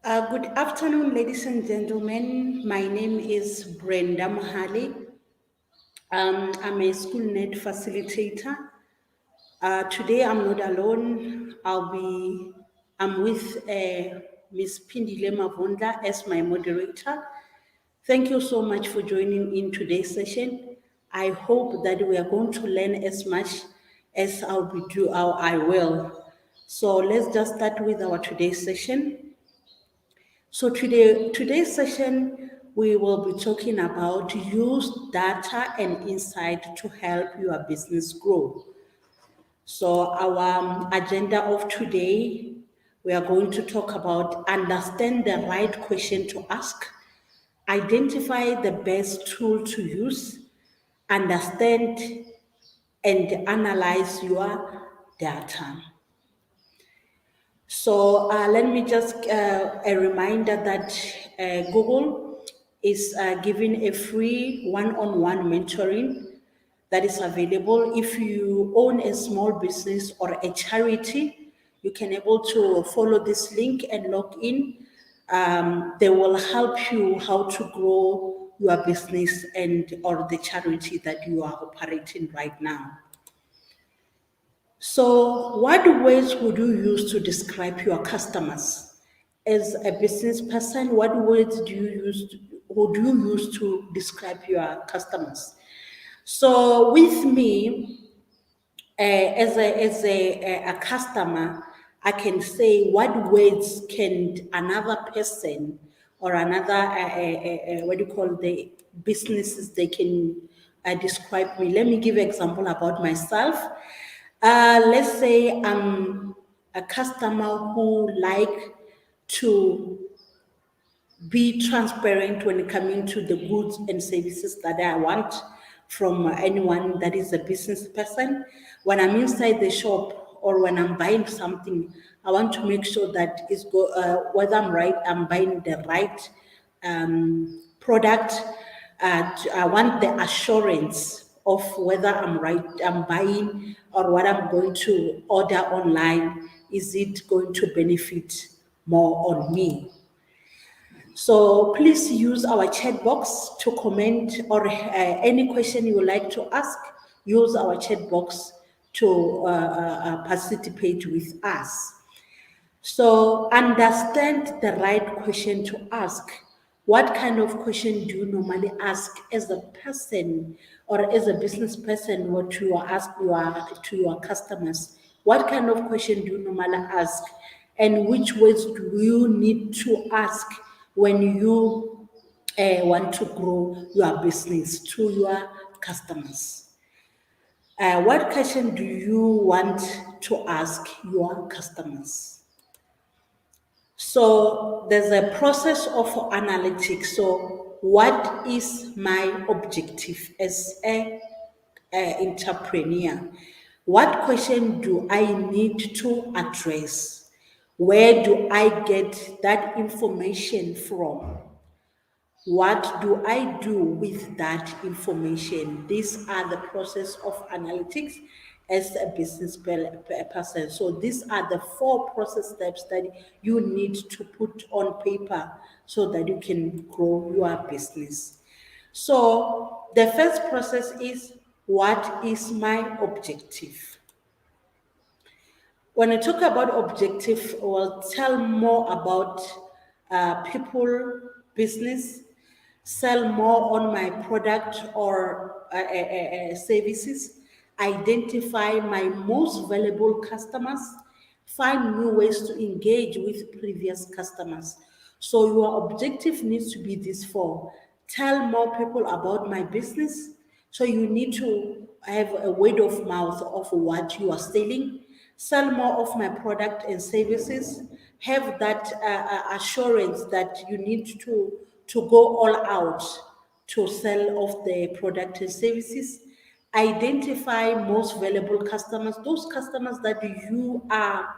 Good afternoon, ladies and gentlemen. My name is Brenda Mohali. I'm a school net facilitator. Today I'm not alone. I'm with Ms. Pindile Mavunda as my moderator. Thank you so much for joining in today's session. I hope that we are going to learn as much as I will. So let's just start with our today's session. So today's session, we will be talking about use data and insight to help your business grow. So our agenda of today, we are going to talk about understand the right question to ask, identify the best tool to use, understand and analyze your data. So let me just a reminder that Google is giving a free one-on-one mentoring that is available. If you own a small business or a charity, you can able to follow this link and log in. They will help you how to grow your business and or the charity that you are operating right now. So, what words would you use to describe your customers? As a business person, what words would you use to describe your customers? So, with me, as a customer, I can say what words can another person or another what do you call the businesses they can describe me. Let me give an example about myself. Let's say I'm a customer who like to be transparent when coming to the goods and services that I want from anyone that is a business person. When I'm inside the shop or when I'm buying something, I want to make sure that whether I'm buying the right product. I want the assurance of whether I'm buying or what I'm going to order online. Is it going to benefit more on me? So please use our chat box to comment or any question you would like to ask. Use our chat box to participate with us. So understand the right question to ask. What kind of question do you normally ask as a person or as a business person? What you are ask to your customers? What kind of question do you normally ask? And which words do you need to ask when you want to grow your business to your customers? What question do you want to ask your customers? So there's a process of analytics. So what is my objective as a entrepreneur? What question do I need to address? Where do I get that information from? What do I do with that information? These are the process of analytics as a business person. So these are the 4 process steps that you need to put on paper so that you can grow your business. So the first process is, what is my objective? When I talk about objective, I will tell more about people, business, sell more on my product or services, identify my most valuable customers, find new ways to engage with previous customers. So your objective needs to be this 4. Tell more people about my business. So you need to have a word of mouth of what you are selling, sell more of my product and services, have that assurance that you need to go all out to sell of the product and services, identify most valuable customers, those customers that you are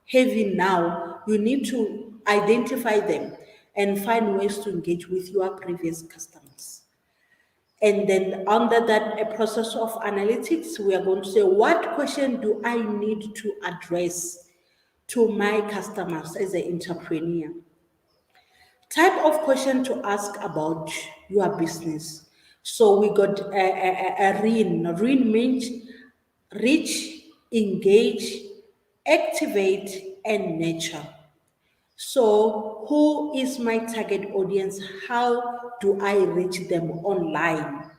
having now, you need to identify them and find ways to engage with your previous customers. And then under that a process of analytics, we are going to say, what question do I need to address to my customers as an entrepreneur? Type of question to ask about your business. So we got a REEN. REEN means reach, engage, activate, and nurture. So, who is my target audience? How do I reach them online?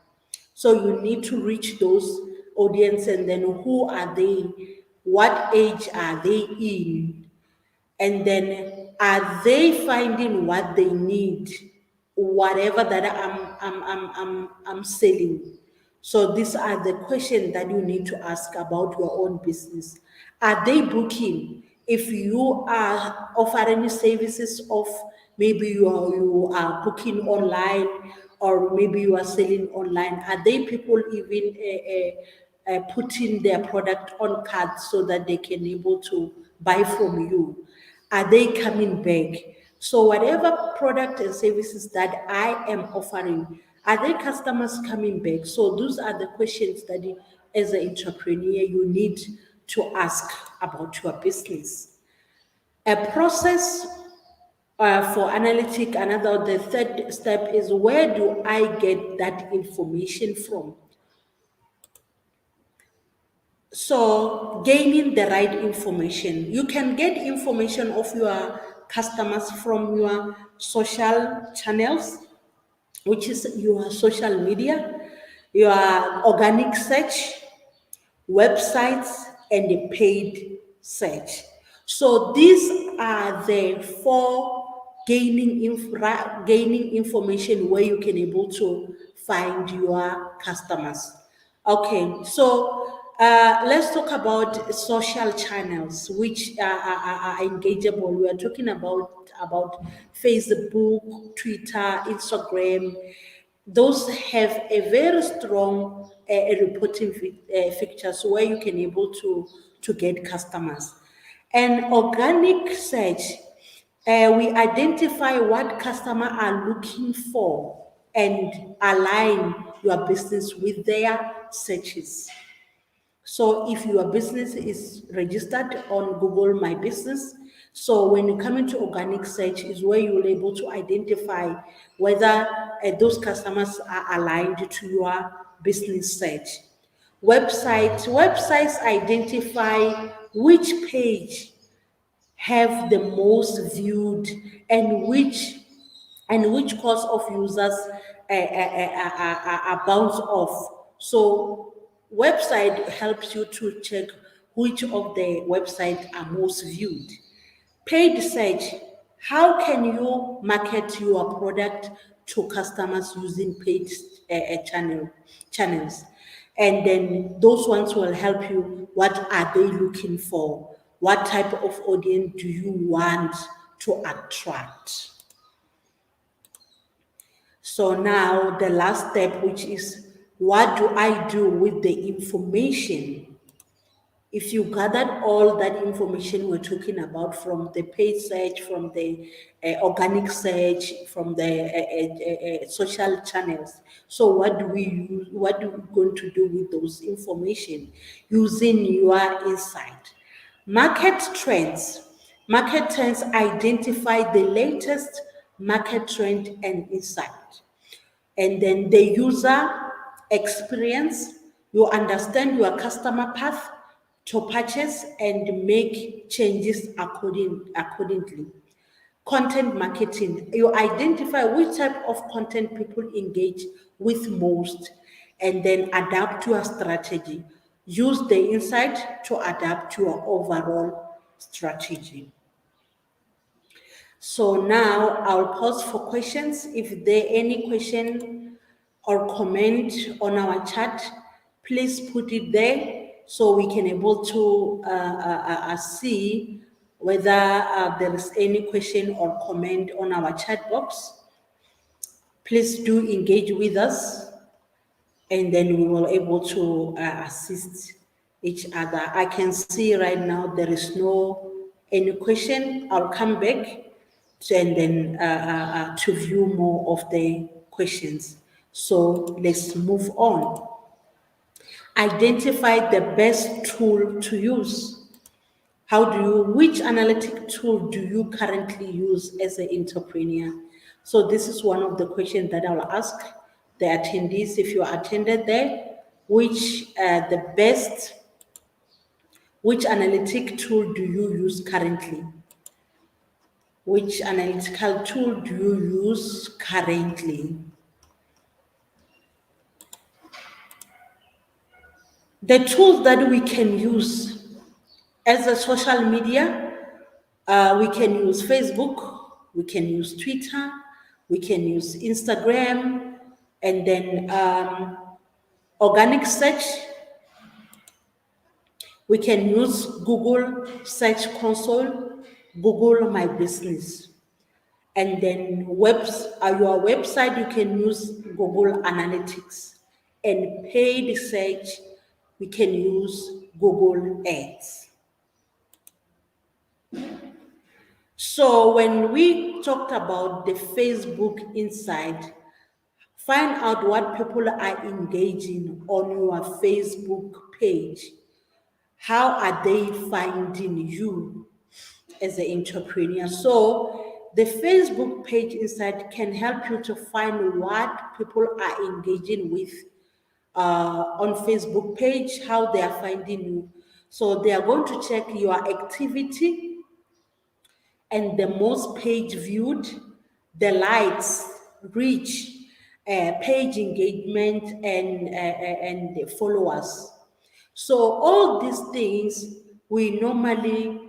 So, you need to reach those audience, and then who are they? What age are they in? And then are they finding what they need, whatever that I'm selling? So these are the questions that you need to ask about your own business. Are they booking? If you are offering services of, maybe you are booking online, or maybe you are selling online, are they people even putting their product on cards so that they can able to buy from you? Are they coming back? So whatever product and services that I am offering, are they customers coming back? So those are the questions that as an entrepreneur you need to ask about your business. A process for analytic, the third step is, where do I get that information from? So, gaining the right information. You can get information of your customers from your social channels, which is your social media, your organic search, websites, and the paid search. So these are the four gaining information where you can able to find your customers. Okay, so let's talk about social channels which are engageable. We are talking about Facebook, Twitter, Instagram. Those have a very strong reporting features where you can able to get customers. And organic search, we identify what customer are looking for and align your business with their searches. So if your business is registered on Google My Business, so when you come into organic search is where you're able to identify whether those customers are aligned to your business search. Websites identify which page have the most viewed, and which course of users are bounce off. So website helps you to check which of the website are most viewed. Paid search, how can you market your product to customers using paid channels? And then those ones will help you. What are they looking for? What type of audience do you want to attract? So now the last step, which is, what do I do with the information? If you gathered all that information we're talking about, from the paid search, from the organic search, from the social channels, so what do we use? What are we going to do with those information using your insight? Market trends. Market trends identify the latest market trend and insight. And then the user experience, you understand your customer path to purchase and make changes accordingly. Content marketing, you identify which type of content people engage with most, and then adapt your strategy. Use the insight to adapt your overall strategy. So now I'll pause for questions. If there are any question or comment on our chat, please put it there so we can able to see whether there is any question or comment on our chat box. Please do engage with us, and then we will able to assist each other. I can see right now there is no any question. I'll come back and then to view more of the questions. So let's move on. Identify the best tool to use. Which analytic tool do you currently use as an entrepreneur? So this is one of the questions that I'll ask the attendees if you attended there. Which analytic tool do you use currently? Which analytical tool do you use currently? The tools that we can use as a social media, we can use Facebook, we can use Twitter, we can use Instagram, and then organic search. We can use Google Search Console, Google My Business. And then your website, you can use Google Analytics. And paid search, we can use Google Ads. So when we talked about the Facebook Insight, find out what people are engaging on your Facebook page. How are they finding you as an entrepreneur? So the Facebook page Insight can help you to find what people are engaging with on Facebook page, how they are finding you. So they are going to check your activity and the most page viewed, the likes, reach, page engagement, and the followers. So all these things, we normally,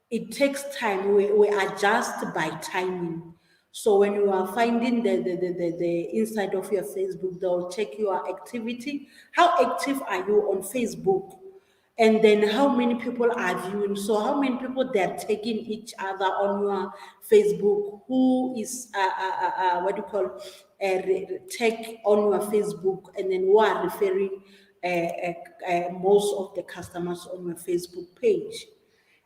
it takes time. We adjust by timing. So when you are finding the inside of your Facebook, they'll check your activity. How active are you on Facebook? And then how many people are viewing? So how many people they're tagging each other on your Facebook? Who is what do you call tag on your Facebook, and then who are referring most of the customers on your Facebook page?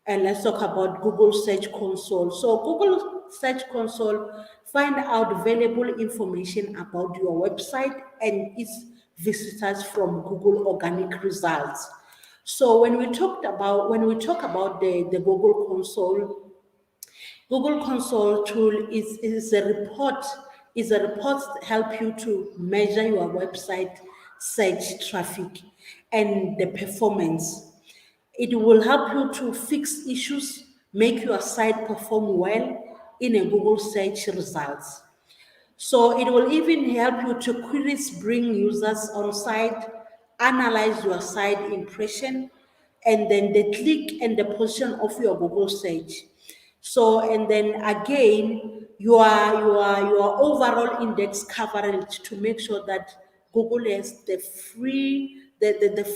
And let's talk about Google Search Console. So Google Search Console find out valuable information about your website and its visitors from Google organic results. So when we talk about the Google Console tool is a report that help you to measure your website search traffic and the performance. It will help you to fix issues, make your site perform well in a Google search results. So it will even help you to queries bring users on site, analyze your site impression, and then the click and the position of your Google search. So, and then again, your overall index coverage to make sure that Google has the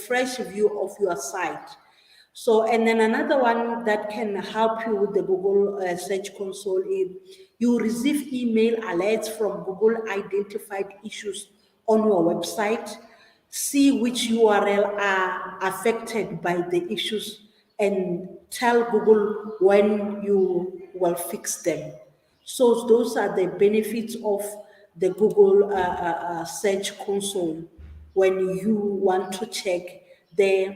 fresh view of your site. So, and then another one that can help you with the Google Search Console is you receive email alerts from Google identified issues on your website, see which URL are affected by the issues, and tell Google when you will fix them. So those are the benefits of the Google Search Console when you want to check the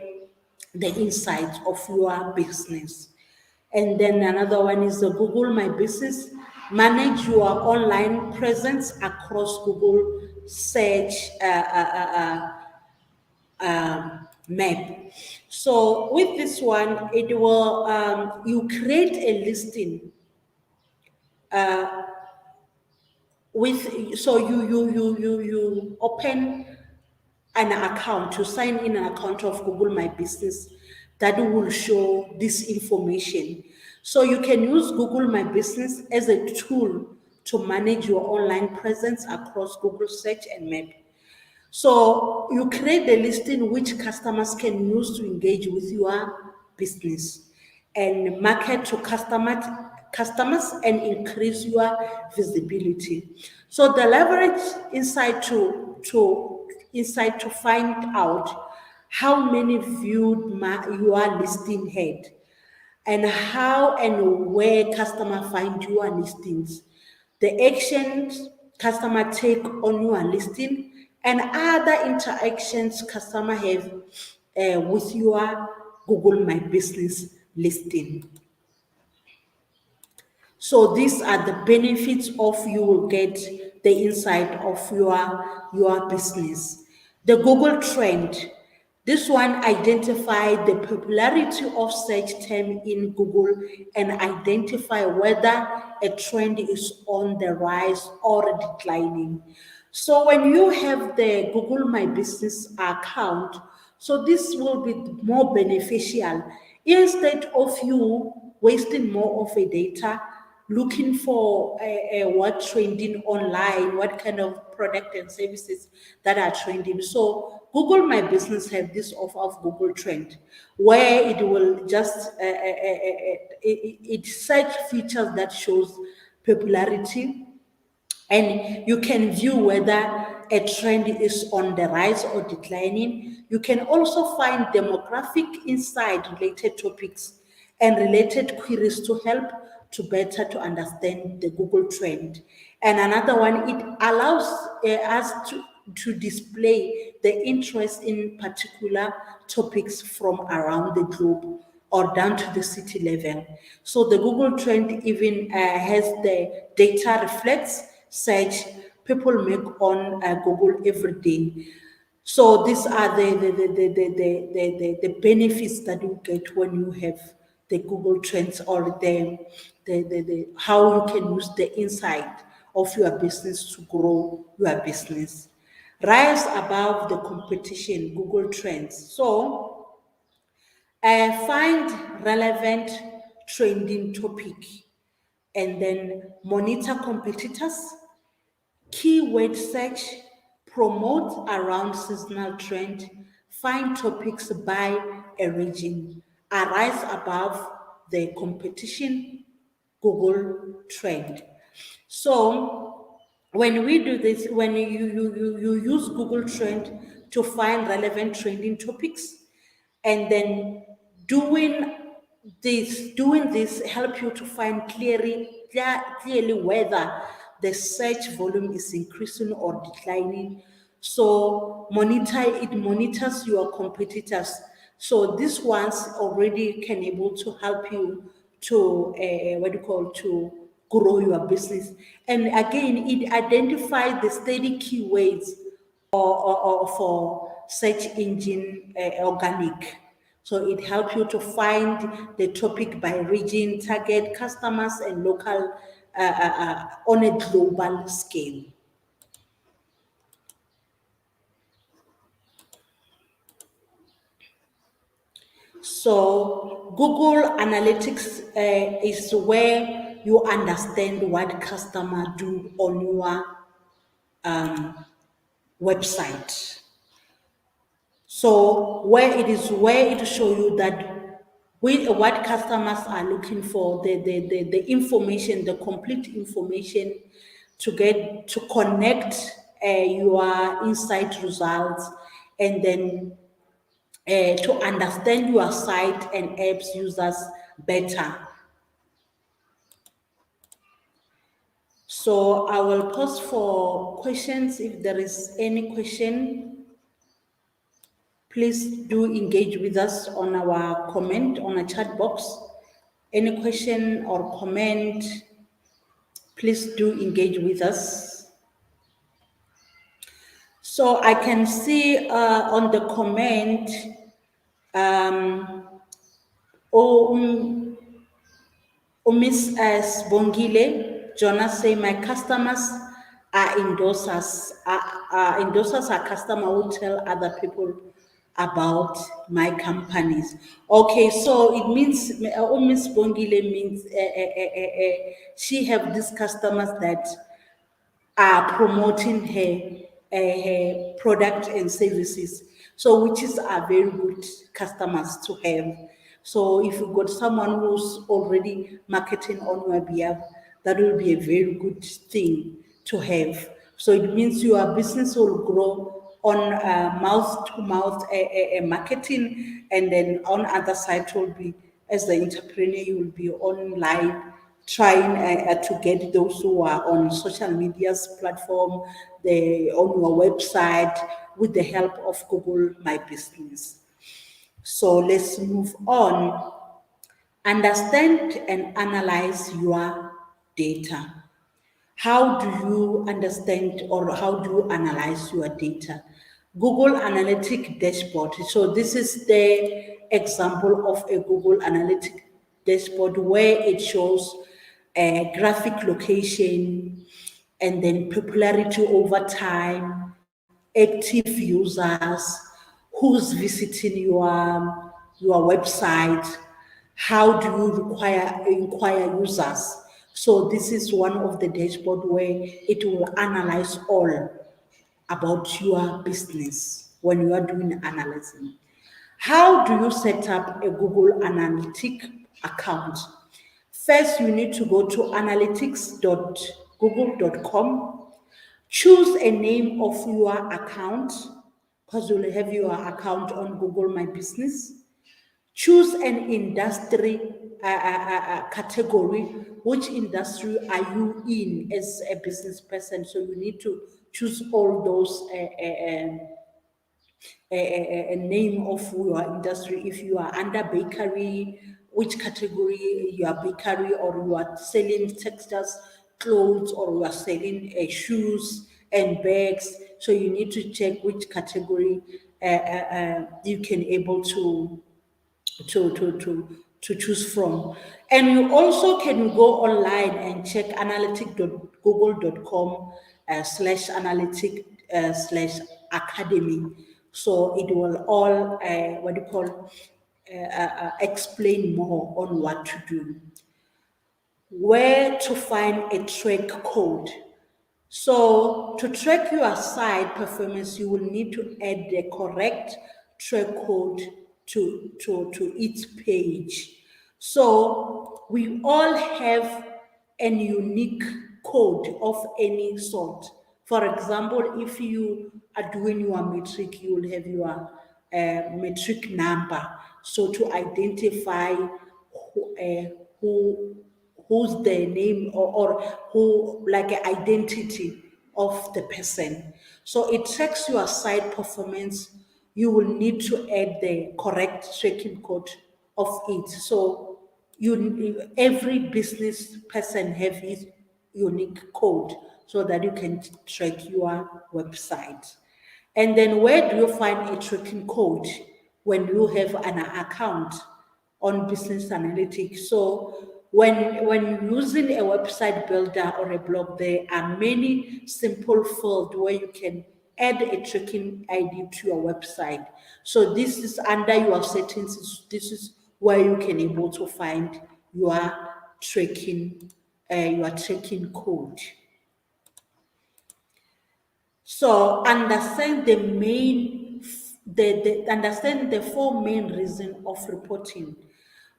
insights of your business. And then another one is the Google My Business. Manage your online presence across Google Search map. So with this one, it will you create a listing with so you open an account, to sign in an account of Google My Business that will show this information. So you can use Google My Business as a tool to manage your online presence across Google Search and Map. So you create the listing which customers can use to engage with your business and market to customers and increase your visibility. So the leverage inside to find out how many viewed your listing had, and how and where customer find your listings, the actions customer take on your listing, and other interactions customer have with your Google My Business listing. So these are the benefits of you will get the insight of your business. The Google trend. This one identify the popularity of search term in Google and identify whether a trend is on the rise or declining. So when you have the Google My Business account, so this will be more beneficial instead of you wasting more of a data looking for what trending online, what kind of product and services that are trending. So Google My Business have this offer of Google Trend, where it will just it search features that shows popularity, and you can view whether a trend is on the rise or declining. You can also find demographic insight related topics and related queries to help to better to understand the Google trend. And another one, it allows us to display the interest in particular topics from around the globe or down to the city level. So the Google Trend even has the data reflects search people make on Google every day. So these are the benefits that you get when you have the Google Trends or the how you can use the insight of your business to grow your business. Rise above the competition, Google Trends. So find relevant trending topic and then monitor competitors, keyword search, promote around seasonal trend, find topics by a region, arise above the competition, Google trend. So when we do this, when you use Google Trend to find relevant trending topics, and then doing doing this help you to find clearly whether the search volume is increasing or declining. So it monitors your competitors. So these ones already can able to help you to what do you call to grow your business. And again, it identifies the steady keywords or for search engine organic. So it helps you to find the topic by region, target customers, and local on a global scale. So Google Analytics is where you understand what customer do on your website. So where it show you that what customers are looking for, the information, the complete information to get to connect your insight results, and then to understand your site and apps users better. So I will pause for questions. If there is any question, please do engage with us on our comment on a chat box. Any question or comment, please do engage with us. So I can see on the comment, Miss Bongile, Jonas say, my customers are endorsers. Endorsers are customers who tell other people about my companies. Okay, so it means, Miss Bongile means she have these customers that are promoting her product and services. So which is a very good customers to have. So if you've got someone who's already marketing on your behalf, that will be a very good thing to have. So it means your business will grow on mouth to mouth marketing, and then on other side will be, as the entrepreneur, you will be online trying to get those who are on social media's platform, on your website, with the help of Google My Business. So let's move on. Understand and analyze your data. How do you understand or how do you analyze your data? Google Analytic dashboard. So this is the example of a Google Analytic dashboard where it shows a graphic location and then popularity over time, active users, who's visiting your website, how do you inquire users. So this is one of the dashboard where it will analyze all about your business when you are doing analyzing. How do you set up a Google Analytic account? First, you need to go to analytics.google.com. Choose a name of your account because you'll have your account on Google My Business. Choose an industry category. Which industry are you in as a business person? So you need to choose all those a name of your industry. If you are under bakery, which category you are bakery, or you are selling textiles, clothes, or you are selling shoes and bags. So you need to check which category you can able to, to, to, to choose from. And you also can go online and check analytic.google.com /analytic /academy. So it will all, explain more on what to do. Where to find a track code. So to track your site performance, you will need to add the correct track code to each page. So we all have a unique code of any sort. For example, if you are doing your metric, you will have your metric number. So to identify who who's the name or who like an identity of the person. So it tracks your site performance. You will need to add the correct tracking code of it. So every business person have his unique code so that you can track your website. And then where do you find a tracking code when you have an account on Business Analytics? So when using a website builder or a blog, there are many simple fields where you can add a tracking ID to your website. So this is under your settings. This is where you can able to find your tracking code. So understand understand the four main reasons of reporting.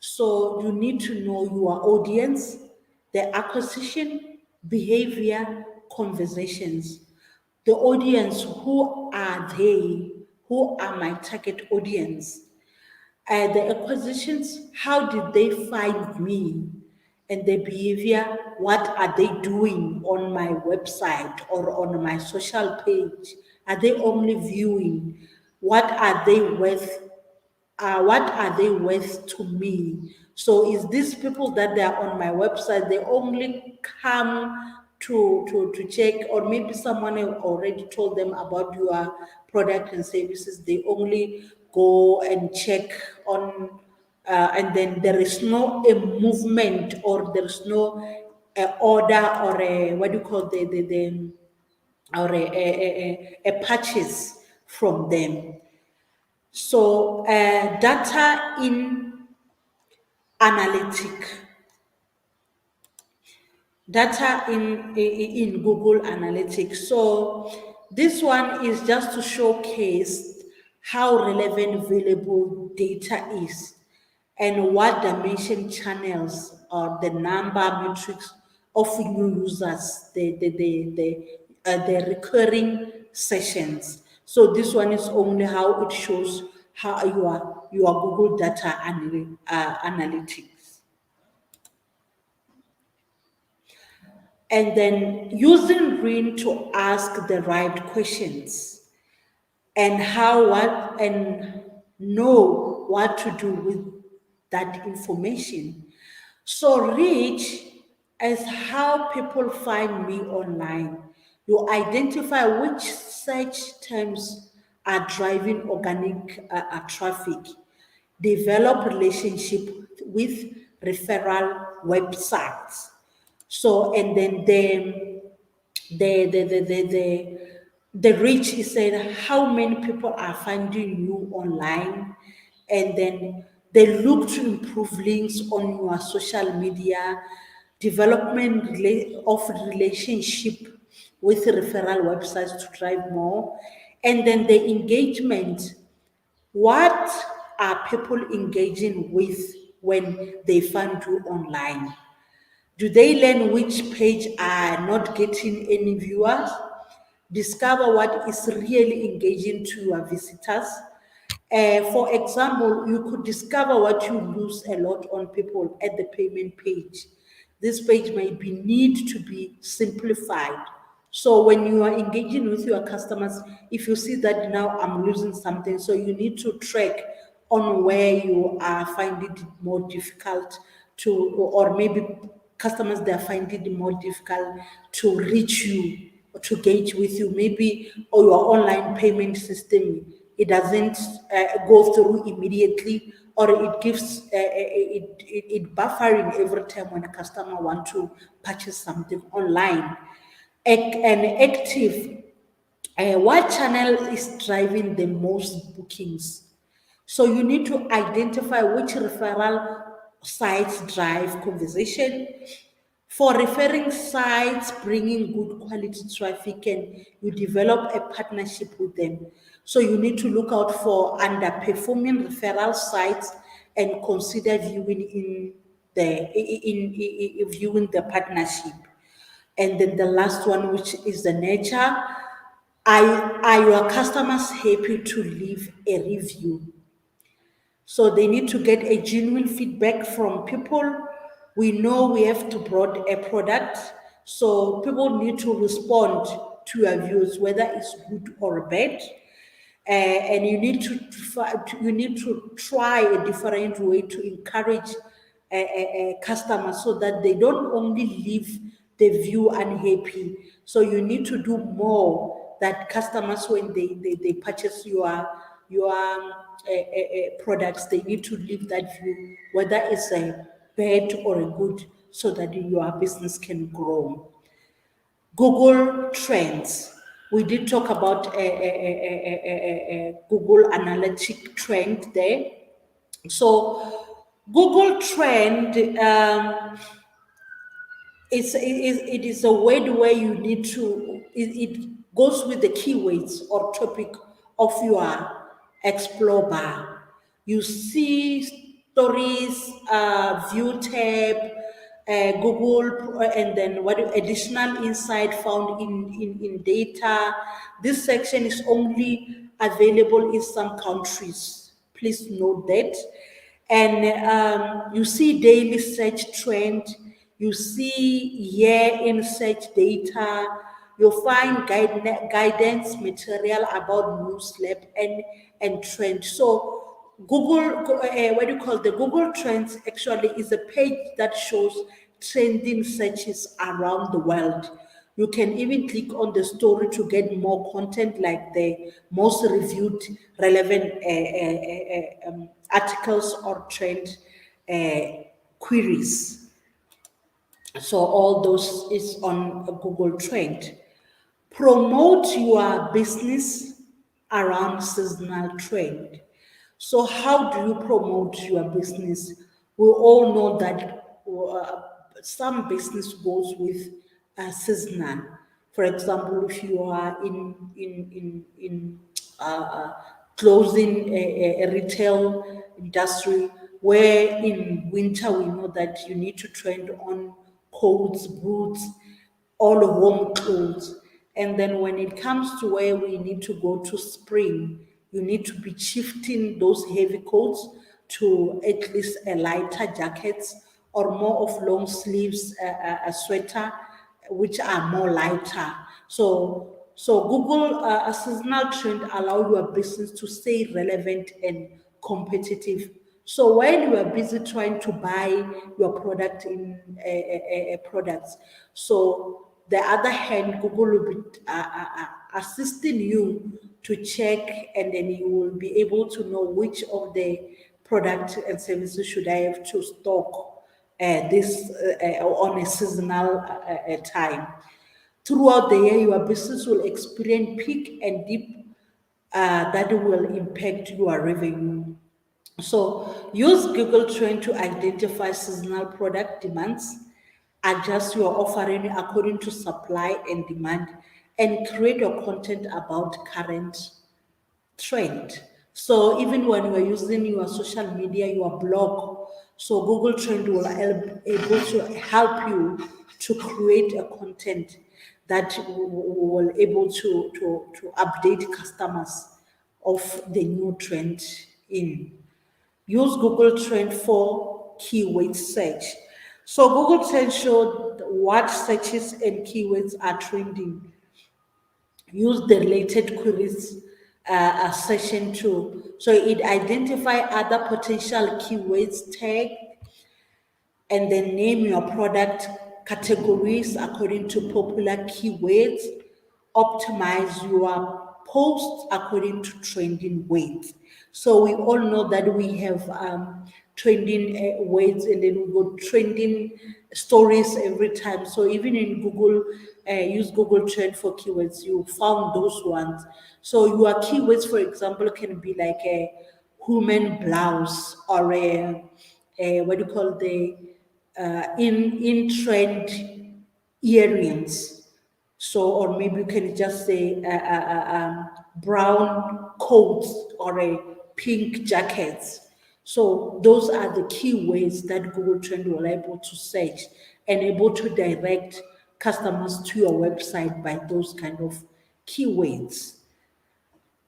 So you need to know your audience, the acquisition, behavior, conversations. The audience, who are they? Who are my target audience? The acquisitions, how did they find me? And the behavior, what are they doing on my website or on my social page? Are they only viewing? What are they worth? What are they worth to me? So is these people that they are on my website, they only come to check, or maybe someone have already told them about your product and services, they only go and check on, and then there is no a movement, or there is no order, or a, what do you call the or a purchase from them. So data in analytic, data in Google Analytics. So this one is just to showcase how relevant valuable data is and what dimension channels or the number metrics of new users, the recurring sessions. So this one is only how it shows how your Google data analytics. And then using RIN to ask the right questions and and know what to do with that information. So Rich as how people find me online. You identify which search terms are driving organic traffic, develop relationship with referral websites. So, and then the reach is said how many people are finding you online, and then they look to improve links on your social media, development of relationship with referral websites to drive more, and then the engagement. What are people engaging with when they find you online? Do they learn which page are not getting any viewers? Discover what is really engaging to your visitors. For example, you could discover what you lose a lot on people at the payment page. This page might be need to be simplified. So when you are engaging with your customers, if you see that now I'm losing something, so you need to track on where you are finding it more difficult to, or maybe customers they are finding it more difficult to reach you or to gauge with you. Maybe or your online payment system it doesn't go through immediately, or it gives it buffering every time when a customer want to purchase something online. And active, what channel is driving the most bookings? So you need to identify which referral sites drive conversation. For referring sites bringing good quality traffic, and you develop a partnership with them. So you need to look out for underperforming referral sites and consider viewing in viewing the partnership. And then the last one, which is the nature. Are your customers happy to leave a review? So they need to get a genuine feedback from people. We know we have to broad a product, so people need to respond to your views, whether it's good or bad. And you need to try a different way to encourage customers so that they don't only leave the view unhappy. So you need to do more that customers when they purchase your products, they need to leave that view, whether it's a bad or a good, so that your business can grow. Google Trends. We did talk about a Google Analytic trend there. So Google Trend, it is a word where you need to, it goes with the keywords or topic of your explore bar. You see stories, view tab, Google, and then what additional insight found in data. This section is only available in some countries. Please note that. And you see daily search trend, you see year in search data, you'll find guidance material about news lab and trend. So what do you call the Google Trends actually is a page that shows trending searches around the world. You can even click on the story to get more content like the most reviewed relevant articles or trend queries. So all those is on a Google Trend. Promote your business around seasonal trend. So how do you promote your business? We all know that some business goes with seasonal. For example, if you are in clothing a retail industry, where in winter we know that you need to trend on coats, boots, all home clothes. And then when it comes to where we need to go to spring, you need to be shifting those heavy coats to at least a lighter jackets or more of long sleeves, a sweater, which are more lighter. So Google a seasonal trend allow your business to stay relevant and competitive. So while you are busy trying to buy your product in products, so the other hand, Google will be assisting you to check, and then you will be able to know which of the products and services should I have to stock this on a seasonal time. Throughout the year, your business will experience peak and dip that will impact your revenue. So use Google Trend to identify seasonal product demands, adjust your offering according to supply and demand, and create your content about current trend. So even when you are using your social media, your blog, so Google Trend will able to help you to create a content that will able to update customers of the new trend in. Use Google Trend for keyword search. So Google Trend showed what searches and keywords are trending. Use the related queries session too. So it identify other potential keywords tag, and then name your product categories according to popular keywords. Optimize your posts according to trending words. So we all know that we have trending words, and then we go trending stories every time. So even in Google, use Google Trend for keywords. You found those ones. So your keywords, for example, can be like a human blouse, or a what do you call the in trend earrings. So, or maybe you can just say brown coats or a pink jackets. So those are the keywords that Google Trend will able to search and able to direct customers to your website by those kind of keywords.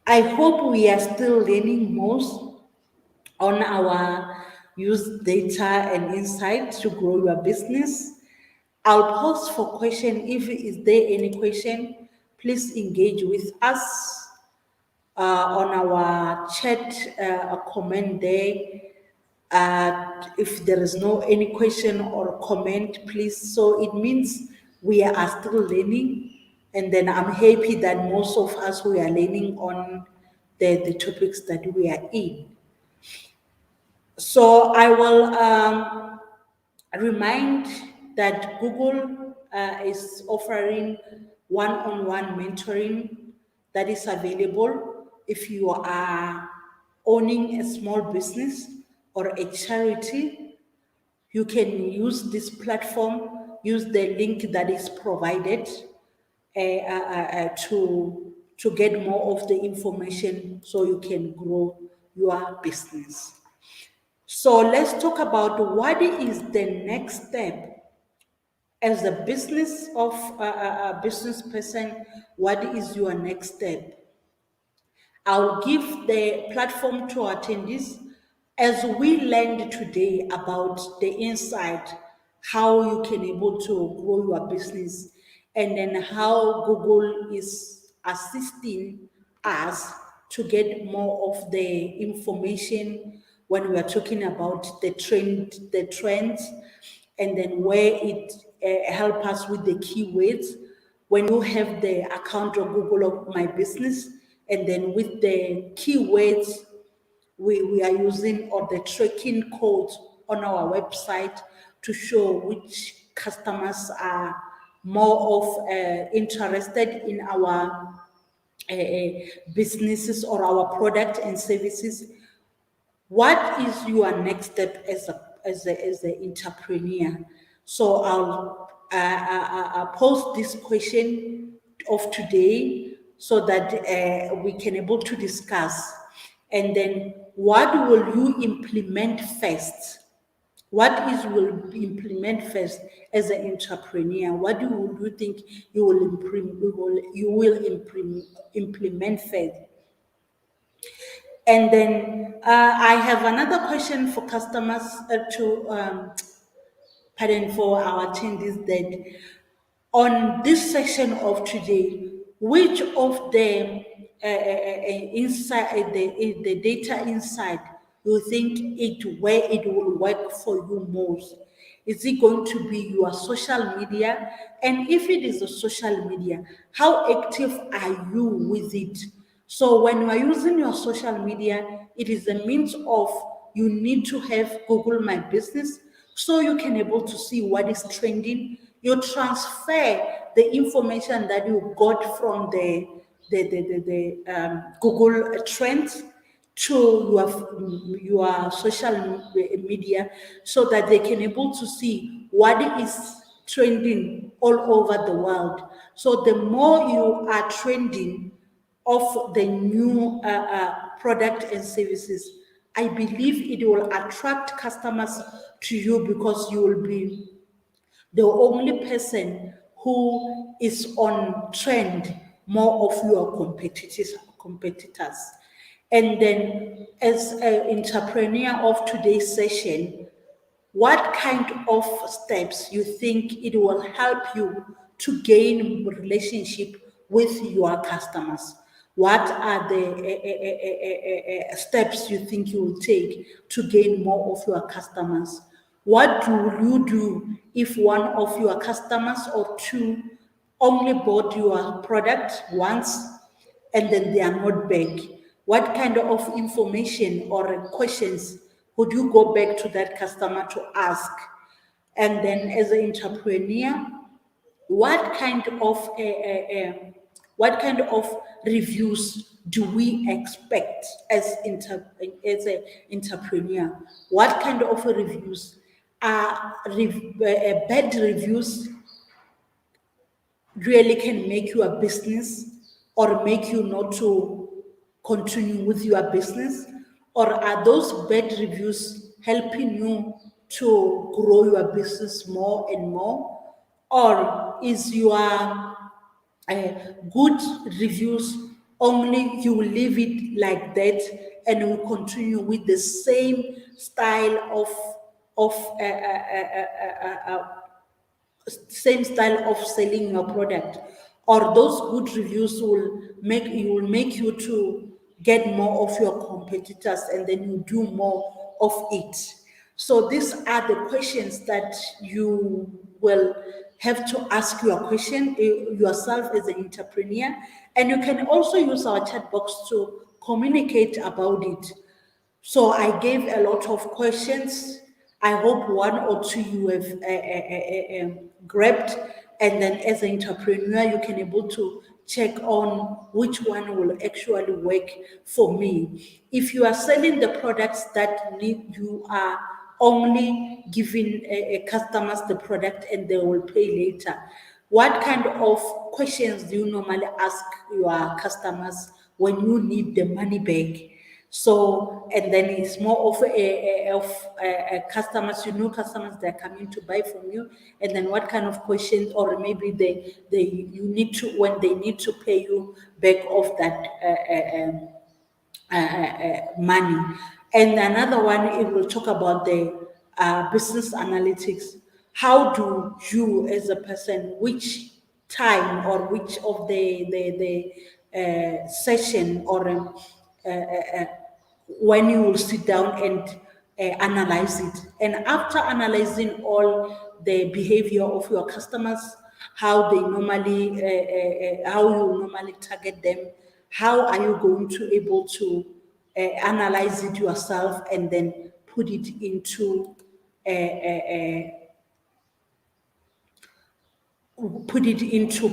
I hope we are still learning most on our use data and insight to grow your business. I'll pause for question. If is there any question, please engage with us on our chat comment there. If there is no any question or comment, please. So it means we are still learning, and then I'm happy that most of us we are learning on the topics that we are in. So I will remind that Google is offering one-on-one mentoring that is available if you are owning a small business or a charity. You can use this platform, use the link that is provided to get more of the information so you can grow your business. So let's talk about what is the next step as a business of a business person. What is your next step? I'll give the platform to attendees as we learned today about the insight, how you can able to grow your business, and then how Google is assisting us to get more of the information when we are talking about the trends, and then where it help us with the keywords. When you have the account of Google of My Business, and then with the keywords we are using, or the tracking codes on our website to show which customers are more of interested in our businesses or our product and services. What is your next step as an entrepreneur? So I'll post this question of today so that we can able to discuss. And then what will you implement first? What is will implement first as an entrepreneur? What do you think you will implement first? And then I have another question for customers pardon, for our attendees, that on this session of today, which of the inside the data inside you think where it will work for you most? Is it going to be your social media? And if it is a social media, how active are you with it? So when you are using your social media, it is a means of you need to have Google My Business so you can able to see what is trending. You transfer the information that you got from the Google Trends to your social media so that they can able to see what is trending all over the world. So the more you are trending of the new product and services, I believe it will attract customers to you because you will be the only person who is on trend more of your competitors. And then as an entrepreneur of today's session, what kind of steps you think it will help you to gain relationship with your customers? What are the steps you think you will take to gain more of your customers? What do you do if one of your customers or two only bought your product once and then they are not back? What kind of information or questions would you go back to that customer to ask? And then as an entrepreneur, what kind of what kind of reviews do we expect as as an entrepreneur? What kind of reviews are bad reviews really can make you a business or make you not to continue with your business? Or are those bad reviews helping you to grow your business more and more? Or is your good reviews only you will leave it like that and you will continue with the same style of same style of selling your product, or those good reviews will make you to get more of your competitors and then you do more of it? So these are the questions that you will have to ask yourself as an entrepreneur, and you can also use our chat box to communicate about it. So I gave a lot of questions. I hope one or two you have grabbed, and then as an entrepreneur, you can able to check on which one will actually work for me. If you are selling the products that you are only giving customers the product and they will pay later, what kind of questions do you normally ask your customers when you need the money back? So, and then it's more of a customers, customers that are coming to buy from you, and then what kind of questions, or maybe you need to, when they need to pay you back off that money. And another one, it will talk about the business analytics. How do you, as a person, which time or which of the session or when you will sit down and analyze it. And after analyzing all the behavior of your customers, how they normally, how you normally target them, how are you going to able to analyze it yourself and then put it into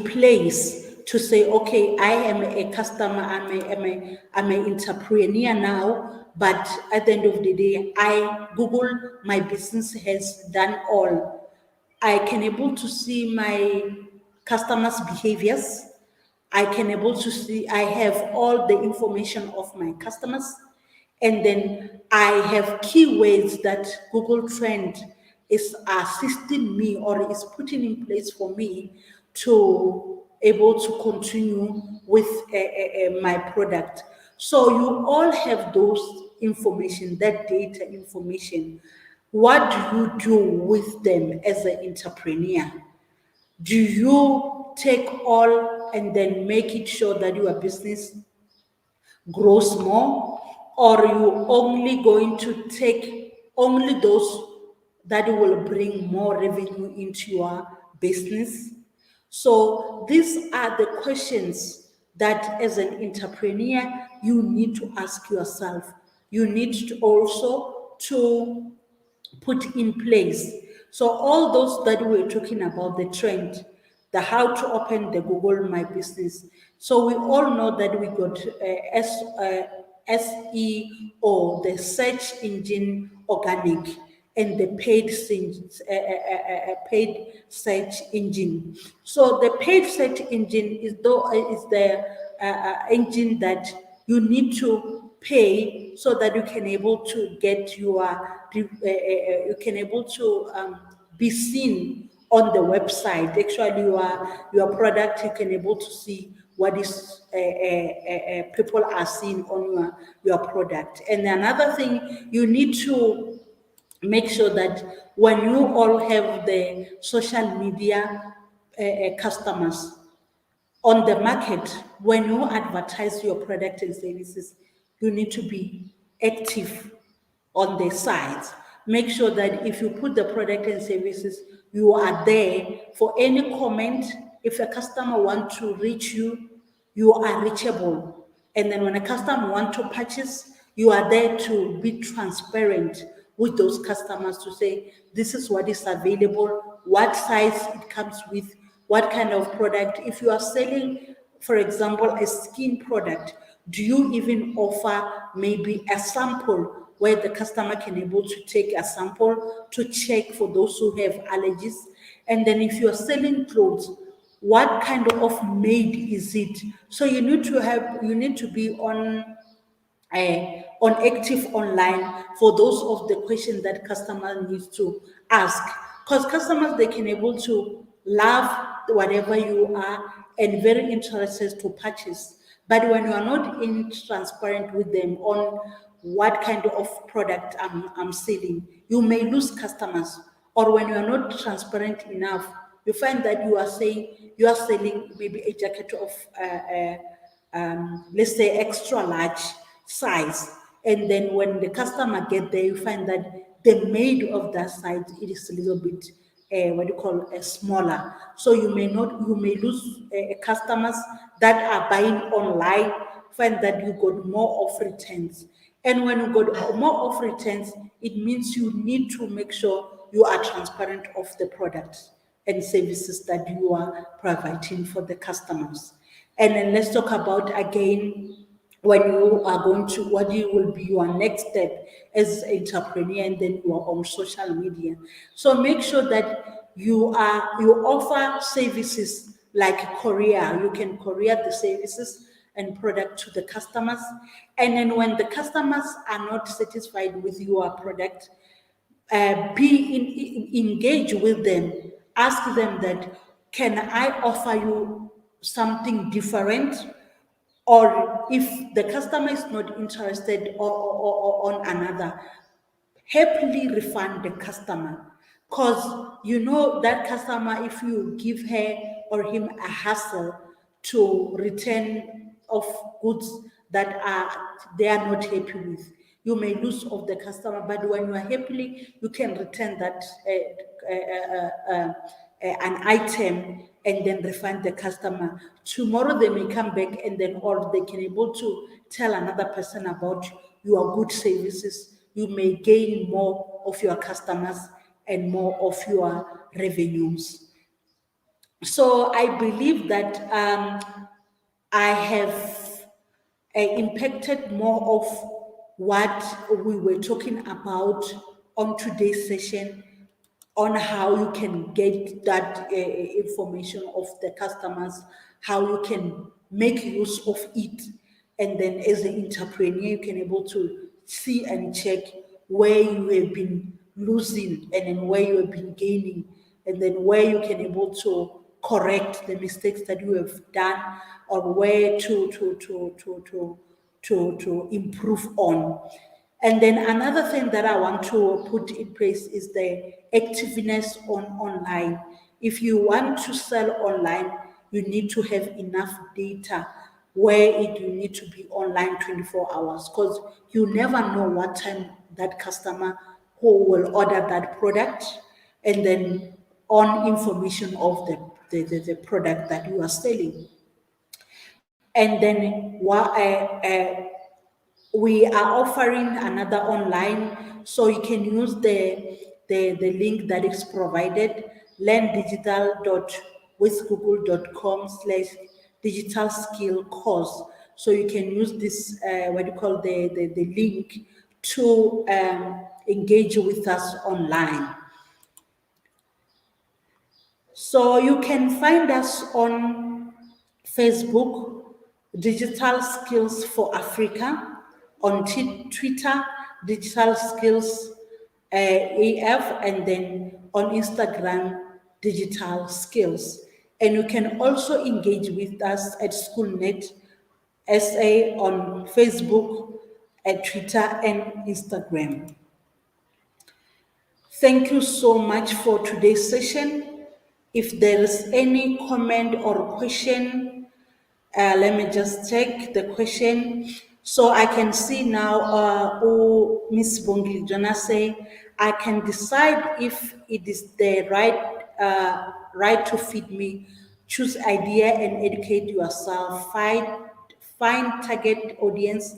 place to say, okay, I am a customer, I'm an entrepreneur now, but at the end of the day, Google My Business has done all. I can able to see my customers' behaviors. I can able to see, I have all the information of my customers, and then I have keywords that Google Trend is assisting me or is putting in place for me to able to continue with my product. So you all have those information, that data information. What do you do with them as an entrepreneur? Do you take all and then make it sure that your business grows more? or you only going to take only those that will bring more revenue into your business? So these are the questions that as an entrepreneur you need to ask yourself. You need to also to put in place. So all those that we're talking about, the trend, the how to open the Google My Business. So we all know that we got SEO, the search engine organic, and the paid search engine. So the paid search engine is the engine that you need to pay so that you can able to get you can able to be seen on the website. Actually, your product, you can able to see what is people are seeing on your product. And another thing, you need to make sure that when you all have the social media customers on the market, when you advertise your product and services, you need to be active on the sites. Make sure that if you put the product and services, you are there for any comment. If a customer wants to reach you, you are reachable. And then when a customer wants to purchase, you are there to be transparent with those customers to say, this is what is available, what size it comes with, what kind of product. If you are selling, for example, a skin product, do you even offer maybe a sample where the customer can able to take a sample to check for those who have allergies? And then if you're selling clothes, what kind of made is it? So you need to be on active online for those of the questions that customer needs to ask, because customers, they can able to love whatever you are and very interested to purchase. But when you are not in transparent with them on what kind of product I'm selling, you may lose customers. Or when you are not transparent enough, you find that you are saying you are selling maybe a jacket of let's say extra large size, and then when the customer get there, you find that the made of that size, it is a little bit what do you call smaller. So you may lose customers that are buying online. Find that you got more of returns, and when you got more of returns, it means you need to make sure you are transparent of the products and services that you are providing for the customers. And then let's talk about again when you are going to what you will be your next step as an entrepreneur, and then you are on social media. So make sure that you offer services like courier. You can courier the services and product to the customers. And then when the customers are not satisfied with your product, engage with them, ask them that, can I offer you something different? Or if the customer is not interested or on another, happily refund the customer, because you know that customer, if you give her or him a hassle to return of goods that they are not happy with, you may lose of the customer. But when you are happily, you can return that an item and then refund the customer. Tomorrow they may come back, and then or they can able to tell another person about your good services. You may gain more of your customers and more of your revenues. So I believe that I have impacted more of what we were talking about on today's session, on how you can get that information of the customers, how you can make use of it, and then as an entrepreneur, you can able to see and check where you have been losing and then where you have been gaining, and then where you can able to correct the mistakes that you have done, or where to improve on. And then another thing that I want to put in place is the activeness on online. If you want to sell online, you need to have enough data where you need to be online 24 hours, because you never know what time that customer who will order that product, and then on information of the product that you are selling. And then we are offering another online, so you can use the link that is provided, learndigital.withgoogle.com/digital skill course. So you can use this, what do you call, the link to engage with us online. So you can find us on Facebook, Digital Skills for Africa, on Twitter, Digital Skills AF, and then on Instagram, Digital Skills. And you can also engage with us at SchoolNet SA on Facebook, at Twitter, and Instagram. Thank you so much for today's session. If there is any comment or question, let me just check the question. So I can see now, Miss Bongli Jona say, I can decide if it is the right to feed me. Choose idea and educate yourself. Find target audience,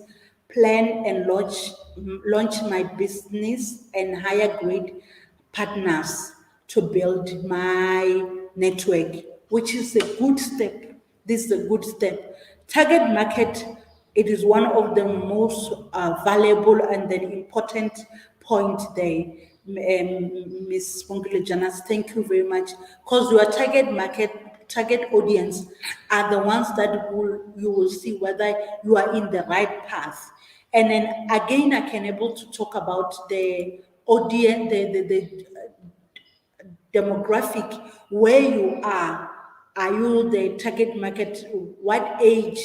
plan and launch my business, and hire great partners to build my network, which is a good step. This is a good step. Target market, it is one of the most valuable and then important point there. Ms. Pongile Janas, thank you very much. Because your target market, target audience are the ones that you will see whether you are in the right path. And then again, I can able to talk about the audience, the demographic, where you are. Are you the target market? What age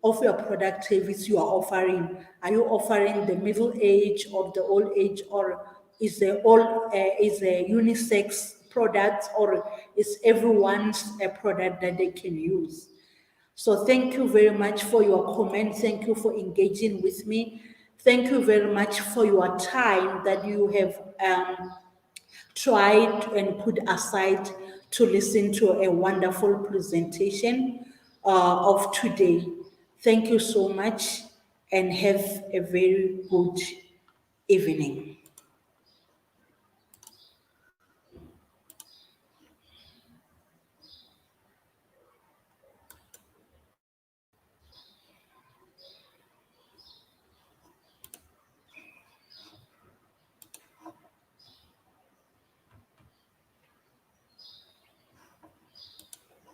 of your product service you are offering? Are you offering the middle age or the old age, or is the all is a unisex product, or is everyone's a product that they can use? So thank you very much for your comment. Thank you for engaging with me. Thank you very much for your time that you have tried and put aside to listen to a wonderful presentation of today. Thank you so much and have a very good evening.